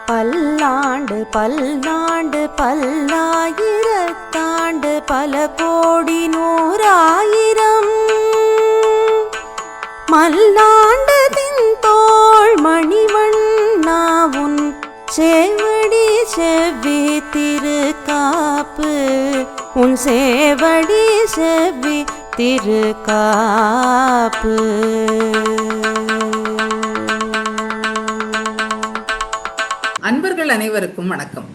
பல்லாண்டு பல்லாண்டு பல்லாயிரத்தாண்டு பல கோடி நூறாயிரம் மல்லாண்டதின் தோள் மணிவண்ணாவுன் சேவடி செவ்வி திருக்காப்பு உன் சேவடி செவ்வி திருக்காப்பு. அன்பர்கள் அனைவருக்கும் வணக்கம்.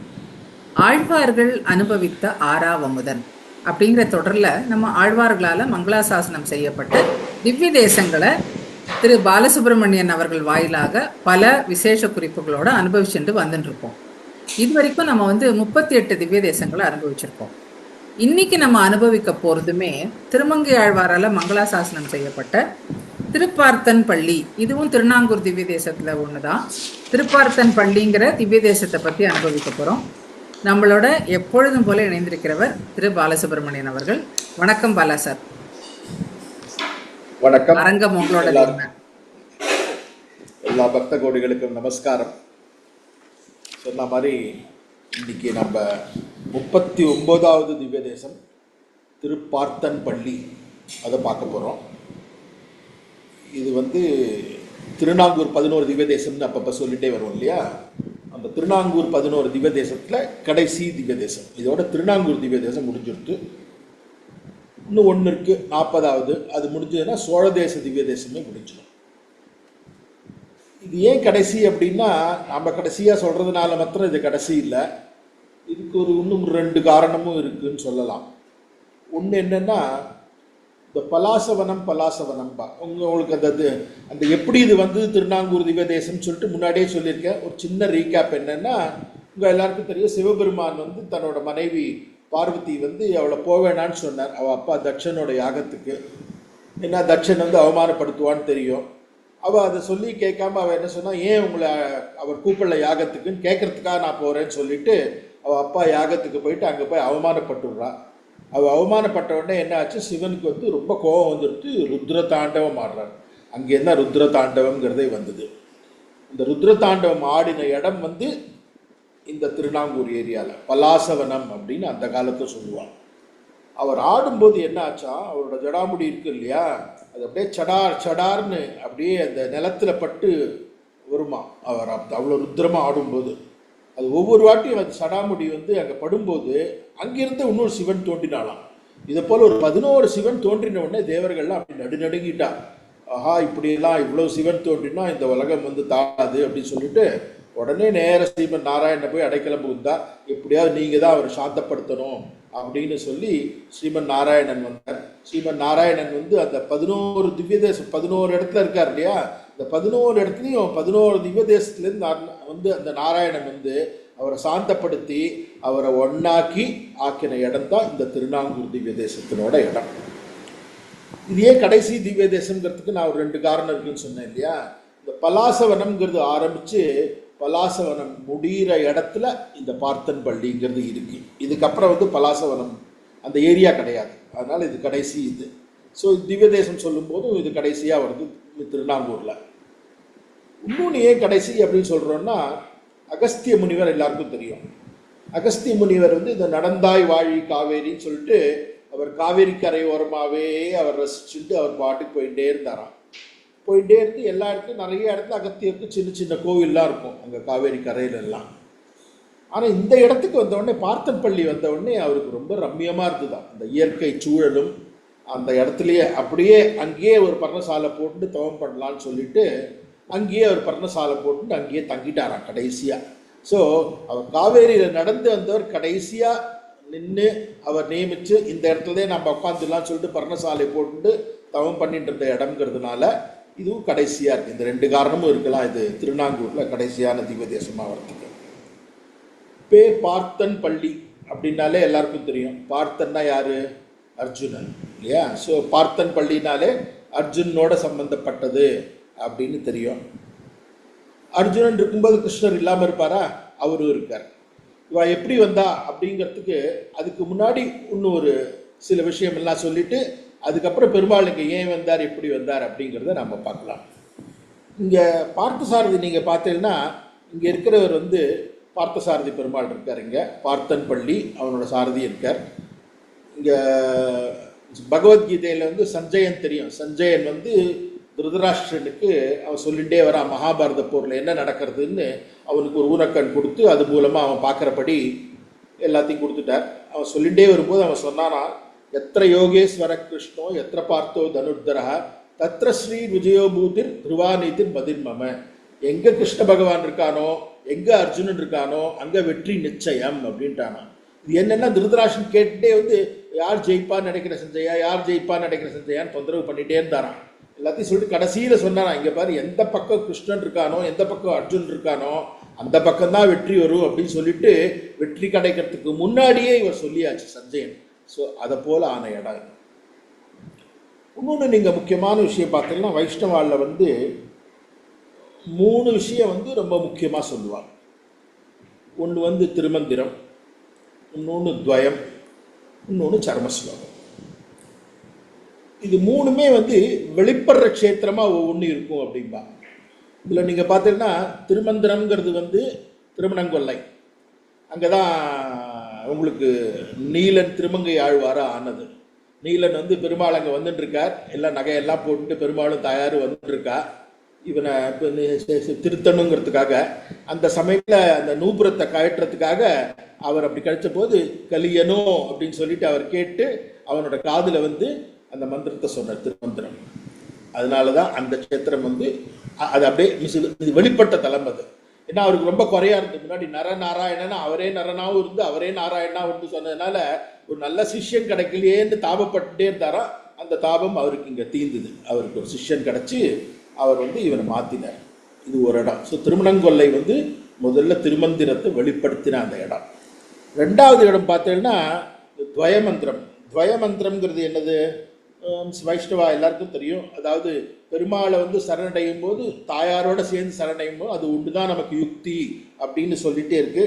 ஆழ்வார்கள் அனுபவித்த ஆறாவமுதன் அப்படிங்கிற தொடரில் நம்ம ஆழ்வார்களால் மங்களாசாசனம் செய்யப்பட்ட திவ்ய தேசங்களை திரு பாலசுப்ரமணியன் அவர்கள் வாயிலாக பல விசேஷ குறிப்புகளோடு அனுபவிச்சுட்டு வந்துட்டுருக்கோம். இது வரைக்கும் நம்ம 38 திவ்ய தேசங்களை அனுபவிச்சிருக்கோம். இன்னைக்கு நம்ம அனுபவிக்க போகிறதுமே திருமங்கை ஆழ்வாரால் மங்களாசாசனம் செய்யப்பட்ட திருப்பார்த்தன் பள்ளி. இதுவும் திருநாங்கூர் திவ்ய தேசத்தில் ஒன்று தான். திருப்பார்த்தன் பள்ளிங்கிற திவ்ய தேசத்தை பற்றி அனுபவிக்க போகிறோம். நம்மளோட எப்பொழுதும் போல இணைந்திருக்கிறவர் திரு பாலசுப்ரமணியன் அவர்கள். வணக்கம் பாலா சார். வணக்கம். அரங்கம் உங்களோட. எல்லா பக்த கோடிகளுக்கும் நமஸ்காரம். சொன்ன மாதிரி இன்னைக்கு நம்ம 39வது திவ்ய தேசம் திருப்பார்த்தன் பள்ளி அதை பார்க்க போகிறோம். இது திருநாங்கூர் 11 திவ்ய தேசம்னு அப்பப்போ சொல்லிட்டே வரும் இல்லையா? அந்த திருநாங்கூர் 11 திவ்ய தேசத்தில் கடைசி திவ்ய தேசம். இதோட திருநாங்கூர் திவ்ய தேசம் முடிஞ்சிருத்து. இன்னும் ஒன்று இருக்குது, 40வது. அது முடிஞ்சதுன்னா சோழ தேச திவ்ய தேசமே முடிஞ்சிடும். இது ஏன் கடைசி அப்படின்னா, நம்ம கடைசியாக சொல்கிறதுனால மாத்திரம் இது கடைசி இல்லை. இதுக்கு இன்னும் 2 காரணமும் இருக்குதுன்னு சொல்லலாம். ஒன்று என்னென்னா, இந்த பலாசவனம்பா உங்களுக்கு அந்த எப்படி இது திருநாங்கூர் திவ்ய தேசம்னு சொல்லிட்டு முன்னாடியே சொல்லியிருக்கேன். ஒரு சின்ன ரீகேப் என்னென்னா, உங்கள் எல்லாருக்கும் தெரியும், சிவபெருமான் தன்னோட மனைவி பார்வதி அவளை போவேணான்னு சொன்னார் அவள் அப்பா தட்சனோட யாகத்துக்கு. ஏன்னா தட்சன் அவமானப்படுத்துவான்னு தெரியும். அவள் அதை சொல்லி கேட்காம அவள் என்ன சொன்னால், ஏன் உங்களை அவர் கூப்பிடல யாகத்துக்குன்னு கேட்கறதுக்காக நான் போகிறேன்னு சொல்லிட்டு அவள் அப்பா யாகத்துக்கு போயிட்டு அங்கே போய் அவமானப்பட்டுடுறான். அவள் அவமானப்பட்ட உடனே என்ன ஆச்சு, சிவனுக்கு ரொம்ப கோபம் வந்துடுத்து ருத்ர தாண்டவம் ஆடுறார். அங்கேருந்து தான் ருத்ர தாண்டவங்கிறதே வந்தது. இந்த ருத்ர தாண்டவம் ஆடின இடம் இந்த திருநாங்கூர் ஏரியாவில் பலாசவனம் அப்படின்னு அந்த காலத்தை சொல்லுவாங்க. அவர் ஆடும்போது என்ன ஆச்சா, அவரோட ஜடாமுடி இருக்கு இல்லையா, அது அப்படியே சடார்னு அப்படியே அந்த நிலத்தில் பட்டு வருமா. அவர் அவ்வளோ ருத்ரமாக ஆடும்போது அது ஒவ்வொரு வாட்டியும் அந்த சடாமுடி அங்கே படும்போது அங்கிருந்து இன்னொரு சிவன் தோன்றினாலாம். இதை போல் ஒரு 11 சிவன் தோன்றின உடனே தேவர்கள்லாம் அப்படி நடுநடுங்கிட்டா. ஆஹா, இப்படியெல்லாம் இவ்வளோ சிவன் தோன்றினா இந்த உலகம் தாழாது அப்படின்னு சொல்லிட்டு உடனே நேர ஸ்ரீமன் நாராயணனை போய் அடைக்கலம் புகுந்தா. எப்படியாவது நீங்கள் தான் அவர் சாந்தப்படுத்தணும் அப்படின்னு சொல்லி ஸ்ரீமன் நாராயணன் வந்தார். ஸ்ரீமன் நாராயணன் அந்த 11 திவ்ய தேசம் 11 இடத்துல இருக்கார் இல்லையா? இந்த 11 இடத்துலையும் 11 திவ்ய தேசத்துலேருந்து அந்த நாராயணன் அவரை சாந்தப்படுத்தி அவரை ஒன்னாக்கி ஆக்கின இடம் தான் இந்த திருநாங்கூர் திவ்ய தேசத்தினோட இடம். இது ஏன் கடைசி திவ்ய தேசங்கிறதுக்கு நான் ஒரு 2 காரணம் இருக்குன்னு சொன்னேன் இல்லையா? இந்த பலாசவனம்ங்கிறது ஆரம்பித்து பலாசவனம் முடிகிற இடத்துல இந்த பார்த்தன் பள்ளிங்கிறது இருக்கு. இதுக்கப்புறம் பலாசவனம் அந்த ஏரியா கிடையாது. அதனால் இது கடைசி இது. ஸோ திவ்ய தேசம் சொல்லும்போதும் இது கடைசியாக வருது திருநாங்கூரில். இன்னொன்று ஏன் கடைசி அப்படின்னு சொல்கிறோன்னா, அகஸ்திய முனிவர் எல்லாருக்கும் தெரியும். அகஸ்திய முனிவர் இந்த நடந்தாய் வாழி காவேரின்னு சொல்லிட்டு அவர் காவேரி கரை ஓரமாகவே அவர் ரசிச்சுட்டு அவர் பாட்டுக்கு போயிட்டே இருந்தாராம். போயிட்டே இருந்து எல்லா இடத்துலையும் நிறைய இடத்துல அகத்தியருக்கு சின்ன சின்ன கோவில்லாம் இருக்கும் அங்கே காவேரி கரையில எல்லாம். ஆனால் இந்த இடத்துக்கு வந்தவுடனே பார்த்தன் பள்ளி வந்தவுடனே அவருக்கு ரொம்ப ரம்மியமாக இருந்துதான். அந்த இயற்கை சூழலும் அந்த இடத்துலையே அப்படியே அங்கேயே ஒரு பர்ணசாலை போட்டு தவம் பண்ணலான்னு சொல்லிட்டு அங்கேயே ஒரு பர்ணசாலை போட்டு அங்கேயே தங்கிட்டாராம் கடைசியாக. ஸோ அவர் காவேரியில் நடந்து வந்தவர் கடைசியாக நின்று அவர் நியமித்து இந்த இடத்துல நம்ம உட்காந்துடலான்னு சொல்லிட்டு பர்ணசாலை போட்டு தவம் பண்ணிட்டு இருந்த இடம்ங்கிறதுனால இதுவும் கடைசியாக இருக்குது. இந்த 2 காரணமும் இருக்கலாம். இது திருநாங்கூரில் கடைசியான திவ்ய தேசமாக வரத்துக்கு. பேர் பார்த்தன் பள்ளி அப்படின்னாலே எல்லாருக்கும் தெரியும். பார்த்தன்னா யார்? அர்ஜுனன் இல்லையா? ஸோ பார்த்தன் பள்ளினாலே அர்ஜுனனோட சம்பந்தப்பட்டது அப்படின்னு தெரியும். அர்ஜுனன் இருக்கும்போது கிருஷ்ணர் இல்லாமல் இருப்பாரா? அவரும் இருக்கார். இவ எப்படி வந்தா அப்படிங்கிறதுக்கு அதுக்கு முன்னாடி இன்னும் ஒரு சில விஷயமெல்லாம் சொல்லிட்டு அதுக்கப்புறம் பெருமாள் இங்கே ஏன் வந்தார், எப்படி வந்தார் அப்படிங்கிறத நம்ம பார்க்கலாம். இங்கே பார்த்தசாரதி நீங்கள் பார்த்தீங்கன்னா இங்கே இருக்கிறவர் வந்து பார்த்தசாரதி பெருமாள் இருக்கார், இங்கே பார்த்தன் பள்ளி அவனோட சாரதி இருக்கார். இங்கே பகவத்கீதையில் வந்து சஞ்சயன் தெரியும். சஞ்சயன் வந்து திருதராஷ்டிரனுக்கு அவன் சொல்லிகிட்டே வரான் மகாபாரத போரில் என்ன நடக்கிறதுன்னு. அவனுக்கு ஒரு ஊனக்கண் கொடுத்து அது மூலமாக அவன் பார்க்குறபடி எல்லாத்தையும் கொடுத்துட்டார். அவன் சொல்லிகிட்டே வரும்போது அவன் சொன்னானா, எத்திர யோகேஸ்வர கிருஷ்ணோ எத்திர பார்த்தோ தனுர்தரா தத்ர ஸ்ரீ விஜயோபூதிர் துருவாநீதிர் மதிர்மம. எங்கே கிருஷ்ண பகவான் இருக்கானோ, எங்கே அர்ஜுனன் இருக்கானோ, அங்கே வெற்றி நிச்சயம் அப்படின்ட்டானா. இது என்னென்னா திருதராஷ்டிரன் கேட்டுட்டே வந்து யார் ஜெயிப்பான்னு நினைக்கிற சஞ்சயா, யார் ஜெயிப்பான்னு நினைக்கிற சஞ்சயான்னு தொந்தரவு பண்ணிகிட்டே இருந்தாரான். எல்லாத்தையும் சொல்லிட்டு கடைசியில் சொன்னாரான், இங்கே பாரு எந்த பக்கம் கிருஷ்ணன் இருக்கானோ, எந்த பக்கம் அர்ஜுன் இருக்கானோ அந்த பக்கம்தான் வெற்றி வரும் அப்படின்னு சொல்லிட்டு வெற்றி கிடைக்கிறதுக்கு முன்னாடியே இவர் சொல்லியாச்சு சஞ்சயன். ஸோ அதை போல் ஆன இடம். இன்னொன்று நீங்கள் முக்கியமான விஷயம் பார்த்தீங்கன்னா, வைஷ்ணவாவில் வந்து 3 விஷயம் வந்து ரொம்ப முக்கியமாக சொல்லுவாங்க. ஒன்று வந்து திருமந்திரம், இன்னொன்று துவயம், இன்னொன்று சர்மஸ்லோகம். இது 3மே வந்து வெளிப்படுற க்ஷேத்திரமாக ஒவ்வொன்று இருக்கும் அப்படின்பா. இதில் நீங்கள் பார்த்தீங்கன்னா திருமந்திரங்கிறது வந்து திருமணங்கொல்லை. அங்கே தான் உங்களுக்கு நீலன் திருமங்கை ஆழ்வாராக ஆனது. நீலன் வந்து பெருமாள் அங்கே வந்துட்டுருக்கார், எல்லாம் நகையெல்லாம் போட்டுட்டு பெருமாளும் தயாரும் வந்துட்டுருக்கா. இவனை திருத்தணுங்கிறதுக்காக அந்த சமயத்தில் அந்த நூபுரத்தை கழட்டுறதுக்காக அவர் அப்படி கழிச்ச போது கலியனோ அப்படின்னு சொல்லிட்டு அவர் கேட்டு அவனோட காதில் வந்து அந்த மந்திரத்தை சொன்னார், திருமந்திரம். அதனால தான் அந்த க்ஷேத்திரம் வந்து அது அப்படியே வெளிப்பட்ட தலம் அது. ஏன்னா அவருக்கு ரொம்ப குறையா இருந்து முன்னாடி நரநாராயணனா அவரே நரனாவும் இருந்து அவரே நாராயணனாவும் இருந்து சொன்னதுனால ஒரு நல்ல சிஷ்யன் கிடைக்கலையேன்னு தாபப்பட்டுட்டே இருந்தாரா. அந்த தாபம் அவருக்கு இங்கே தீர்ந்தது. அவருக்கு ஒரு சிஷ்யன் கிடைச்சி அவர் வந்து இவனை மாற்றினார். இது ஒரு இடம். ஸோ திருமணங்கொல்லை வந்து முதல்ல திருமந்திரத்தை வெளிப்படுத்தின அந்த இடம். 2வது இடம் பார்த்தீங்கன்னா துவயமந்திரம். துவயமந்திரம்ங்கிறது என்னது? வைஷ்ணவா எல்லாருக்கும் தெரியும். அதாவது பெருமாளை வந்து சரணடையும் போது தாயாரோட சேர்ந்து சரணடையும் போது அது ஒன்று தான் நமக்கு யுக்தி அப்படின்னு சொல்லிகிட்டே இருக்கு.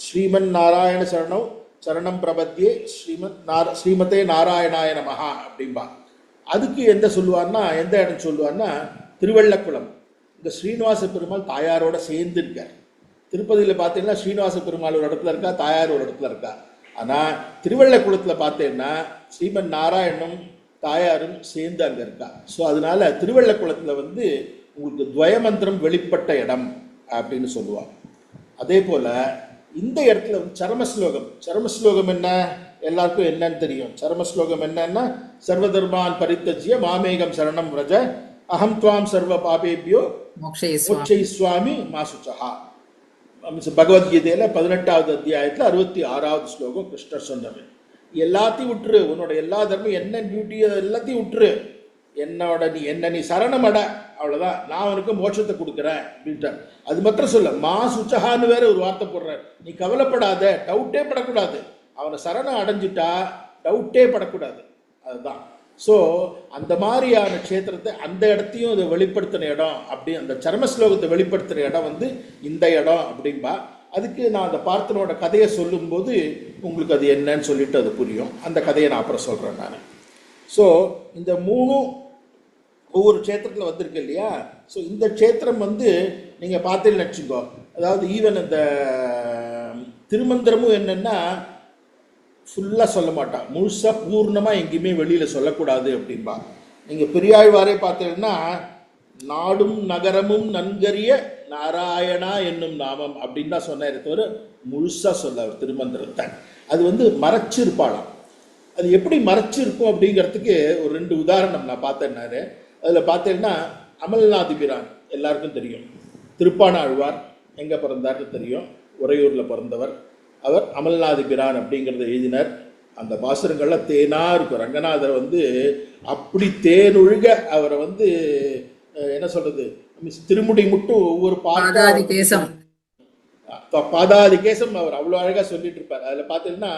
ஸ்ரீமன் நாராயண சரணம் சரணம் பிரபத்தியே ஸ்ரீமதே நாராயணாய நமஹா அப்படின்பா. அதுக்கு எந்த சொல்லுவார்னா, எந்த இடம் சொல்லுவார்னா திருவள்ளக்குளம். இந்த ஸ்ரீனிவாச பெருமாள் தாயாரோட சேர்ந்து இருக்கார். திருப்பதியில் பார்த்தீங்கன்னா ஸ்ரீனிவாச பெருமாள் ஒரு இடத்துல இருக்கா, தாயார் ஒரு இடத்துல இருக்கா. ஆனால் திருவள்ளக்குளத்தில் பார்த்தீங்கன்னா ஸ்ரீமன் நாராயணனும் தாயாரும் சேர்ந்து அங்கே இருக்கா. ஸோ அதனால திருவள்ளக்குளத்தில் வந்து உங்களுக்கு துவயமந்திரம் வெளிப்பட்ட இடம் அப்படின்னு சொல்லுவாங்க. அதே போல் இந்த இடத்துல வந்து சரமஸ்லோகம். சரமஸ்லோகம் என்ன எல்லாருக்கும் என்னன்னு தெரியும். சரமஸ்லோகம் என்னன்னா, சர்வதர்மான் பரித்தஜ்ய மாமேகம் சரணம் ரஜ அகம் துவாம் சர்வ பாபேபியோ மோக்ஷயிஸ்வாமி மாசுச்சஹா. பகவத்கீதையில் 18வது அத்தியாயத்தில் 66வது ஸ்லோகம் கிருஷ்ணர் சொன்னது. எல்லாத்தையும் விட்டுரு, உன்னோட எல்லா தர்மம் என்ன டியூட்டியோ எல்லாத்தையும் விட்டுரு, நீ சரணம் அட, அவ்வளோதான், நான் அவனுக்கு மோட்சத்தை கொடுக்குறேன் அப்படின்ட்டார். அது மாத்திரம் சொல்ல, மா சுச்சஹான்னு வேற ஒரு வார்த்தை போடுறார். நீ கவலைப்படாத, டவுட்டே படக்கூடாது. அவனை சரணம் அடைஞ்சிட்டா டவுட்டே படக்கூடாது. அதுதான். ஸோ அந்த மாதிரியான க்ஷேத்திரத்தை அந்த இடத்தையும் அதை வெளிப்படுத்தின இடம் அப்படி, அந்த சர்மஸ்லோகத்தை வெளிப்படுத்தின இடம் வந்து இந்த இடம் அப்படின்பா. அதுக்கு நான் அந்த பார்த்தனோட கதையை சொல்லும்போது உங்களுக்கு அது என்னன்னு சொல்லிட்டு அது புரியும். அந்த கதையை நான் அப்புறம் சொல்கிறேன் நான். ஸோ இந்த 3 ஒவ்வொரு க்ஷேத்திரத்தில் வந்திருக்கு இல்லையா. ஸோ இந்த க்ஷேத்திரம் வந்து நீங்கள் பார்த்தீங்கன்னு வச்சுக்கோ, அதாவது ஈவன் இந்த திருமந்திரமும் என்னென்னா ஃபுல்லாக சொல்ல மாட்டான், முழுசாக பூர்ணமாக எங்கேயுமே வெளியில் சொல்லக்கூடாது அப்படின்பா. நீங்கள் பெரியாழ்வாரே பார்த்தீங்கன்னா நாடும் நகரமும் நன்கரிய நாராயணா என்னும் நாமம் அப்படின்னு தான் சொன்னார் தவிர முழுசாக சொல்ல அவர் திருமந்திரத்தை. அது வந்து மறைச்சிருப்பாளாம். அது எப்படி மறைச்சிருக்கும் அப்படிங்கிறதுக்கு ஒரு 2 உதாரணம் நான் பார்த்தேன்னாரு. அதில் பார்த்தீங்கன்னா அமல்நாதிபிரான் எல்லாருக்கும் தெரியும். திருப்பானாழ்வார் எங்கே பிறந்தார்னு தெரியும், உறையூரில் பிறந்தவர் அவர். அமல்நாதிபிரான் அப்படிங்கிறத எழுதினார். அந்த பாசுரங்கள்லாம் தேனாக இருக்கும். ரங்கநாதர் வந்து அப்படி தேனொழுக அவரை வந்து என்ன சொல்றது, திருமுடி மட்டும் ஒவ்வொரு பாதாதி கேசம் அவர் அவ்வளோ அழகாக சொல்லிட்டு இருப்பார். அதில் பார்த்தீங்கன்னா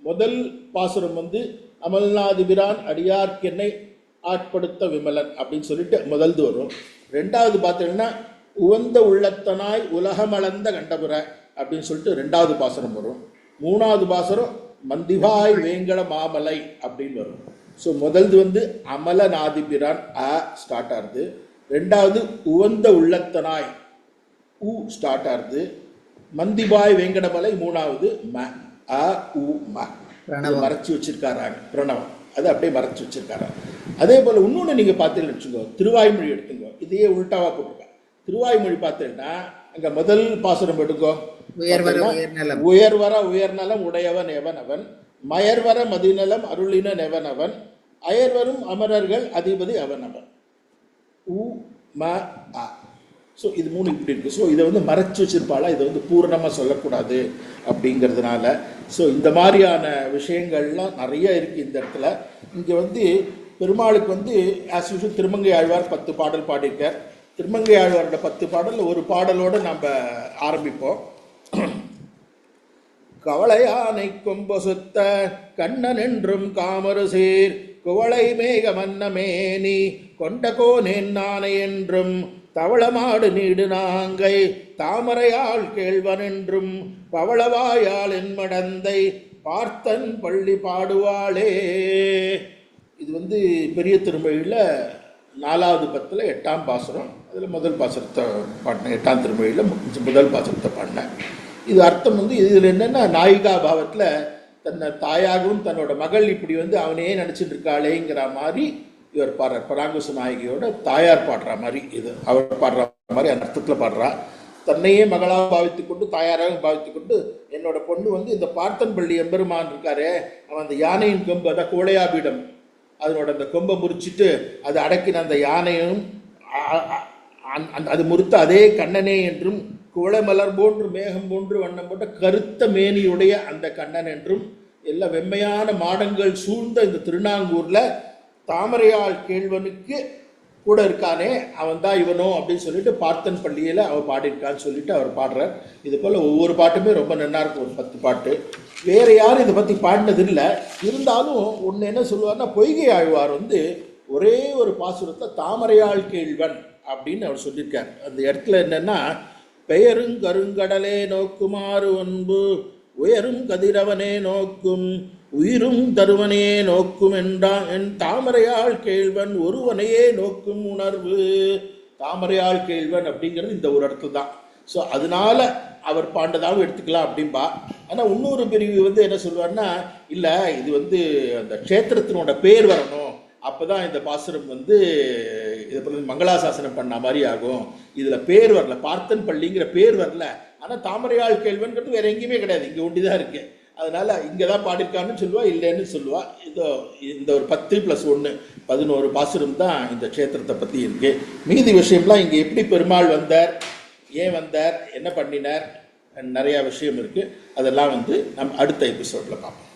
முதல் பாசுரம் வந்து அமல்நாதிபிரான் அடியார்க்கென்னை ஆட்படுத்த விமலன் அப்படின்னு சொல்லிட்டு முதல்து வரும். 2வது பார்த்தீங்கன்னா உவந்த உள்ளத்தனாய் உலகமளந்த கண்டபுர அப்படின்னு சொல்லிட்டு 2வது பாசுரம் வரும். 3வது பாசுரம் மந்திபாய் வேங்கட மாமலை அப்படின்னு வரும். ஸோ முதல்து வந்து அமலநாதிபிரான் ஸ்டார்ட் ஆகுது. 2வது உவந்த உள்ளத்தனாய் உ ஸ்டார்ட் ஆகுது. மந்திபாய் வெங்கடமலை மூணாவது ம அ உ ம மறைச்சி வச்சிருக்காராங்க பிரணவம், அது அப்படியே மறைச்சி வச்சிருக்காராங்க. அதே போல் இன்னொன்று நீங்கள் பார்த்தீங்கன்னு வச்சுக்கோ, திருவாய்மொழி எடுத்துங்க, இதையே உள்டாவாக போட்டிருக்கேன். திருவாய்மொழி பார்த்தீங்கன்னா அங்கே முதல் பாசுரம் எடுக்கோ, உயர்வர உயர்நலம் உடையவன் எவன் அவன், மயர்வர மதிநலம் அருளினன் எவன் அவன், அயர்வரும் அமரர்கள் அதிபதி அவன் அவன். உ ம அ. ஸோ இது மூணு இப்படி இருக்குது. ஸோ இதை வந்து மறைச்சி வச்சிருப்பாளா, இதை வந்து பூரணமாக சொல்லக்கூடாது அப்படிங்கிறதுனால. ஸோ இந்த மாதிரியான விஷயங்கள்லாம் நிறைய இருக்குது இந்த இடத்துல. இங்கே வந்து பெருமாளுக்கு வந்து ஆஸ் யூஷுவல் திருமங்கை ஆழ்வார் 10 பாடல் பாடியிருக்கார். திருமங்கை ஆழ்வாரோட 10 பாடல் ஒரு பாடலோடு நம்ம ஆரம்பிப்போம். கவளையானை கொம்பொசுத்த கண்ணன் என்றும் காமரு சீர் குவளை மேக மன்னமேனி கொண்டகோனேன் நானை என்றும் தவளமாடு நீடு நாங்கை தாமரையாள் கேள்வன் என்றும் பவளவாயால் என் மடந்தை பார்த்தன் பள்ளி பாடுவாளே. இது வந்து பெரிய திருமொழியில் 4வது பத்தில் 8ஆம் பாசுரம். அதில் முதல் பாசுரத்தை பாடினேன், 8ஆம் திருமொழியில் முதல் பாசுரத்தை பாடினேன். இது அர்த்தம் வந்து இதில் என்னென்னா, நாயிகா பாவத்தில் தன்னை தாயாகவும் தன்னோட மகள் இப்படி வந்து அவனையே நினச்சிட்டு இருக்காளேங்கிற மாதிரி இவர் பாடுறார். பராங்குச நாயகியோட தாயார் பாடுற மாதிரி இது அவர் பாடுற மாதிரி அந்த அர்த்தத்தில் பாடுறா. தன்னையே மகளாக பாவித்து கொண்டு தாயாராக பாவித்து கொண்டு என்னோட பொண்ணு வந்து இந்த பார்த்தன் பள்ளி எம்பெருமான் இருக்காரே, அவன் அந்த யானையின் கொம்பு, அதான் கோளையாபீடம், அதனோட அந்த கொம்பை முறிச்சிட்டு அது அடக்கின அந்த யானையும் அது முறித்த அதே கண்ணனே என்றும் குவளை மலர் போன்று மேகம் போன்று வண்ணம் போட்ட கருத்த மேனியுடைய அந்த கண்ணன் என்றும் எல்லா வெம்மையான மாடங்கள் சூழ்ந்த இந்த திருநாங்கூரில் தாமரையாள் கேள்வனுக்கு கூட இருக்கானே அவன் தான் இவனோ அப்படின்னு சொல்லிட்டு பார்த்தன் பள்ளியில் அவன் பாடியிருக்கான்னு சொல்லிட்டு அவர் பாடுறார். இது போல் ஒவ்வொரு பாட்டுமே ரொம்ப நல்லா இருக்கும். ஒரு 10 பாட்டு வேறு யாரும் இதை பற்றி பாடினது இல்லை. இருந்தாலும் ஒன்று என்ன சொல்லுவார்னா, பொய்கை ஆழ்வார் வந்து ஒரே ஒரு பாசுரத்தை தாமரையாள் கேள்வன் அப்படின்னு அவர் சொல்லியிருக்கார். அந்த இடத்துல என்னென்னா, பெயரும் கருங்கடலே நோக்குமாறு ஒன்பு உயரும் கதிரவனே நோக்கும் உயிரும் தருவனே நோக்கும் என்றான் என் தாமரையாள் கேள்வன் ஒருவனையே நோக்கும் உணர்வு. தாமரையாள் கேள்வன் அப்படிங்கிறது இந்த ஒரு இடத்துல தான். ஸோ அதனால அவர் பாண்டதாகவும் எடுத்துக்கலாம் அப்படின்பா. ஆனால் இன்னொரு பிரிவு வந்து என்ன சொல்லுவார்னா, இல்லை இது வந்து அந்த க்ஷேத்திரத்தினோட பேர் வரணும், அப்போ தான் இந்த பாசுரம் வந்து இதை போல மங்களாசாசனம் பண்ண மாதிரி ஆகும். இதில் பேர் வரல, பார்த்தன் பள்ளிங்கிற பேர் வரல. ஆனால் தாமரையாள் கேள்வன்கிறது வேறு எங்கேயுமே கிடையாது, இங்கே ஒண்டி தான் இருக்குது. அதனால் இங்கே தான் பாடியிருக்கான்னு சொல்லுவா, இல்லைன்னு சொல்லுவா. இதோ இந்த ஒரு 10 + 1 11 பாசுரம் தான் இந்த க்ஷேத்திரத்தை பற்றி இருக்குது. மீதி விஷயம்லாம் இங்கே எப்படி பெருமாள் வந்தார், ஏன் வந்தார், என்ன பண்ணினார், நிறையா விஷயம் இருக்குது. அதெல்லாம் வந்து நம்ம அடுத்த எபிசோடில் பார்ப்போம்.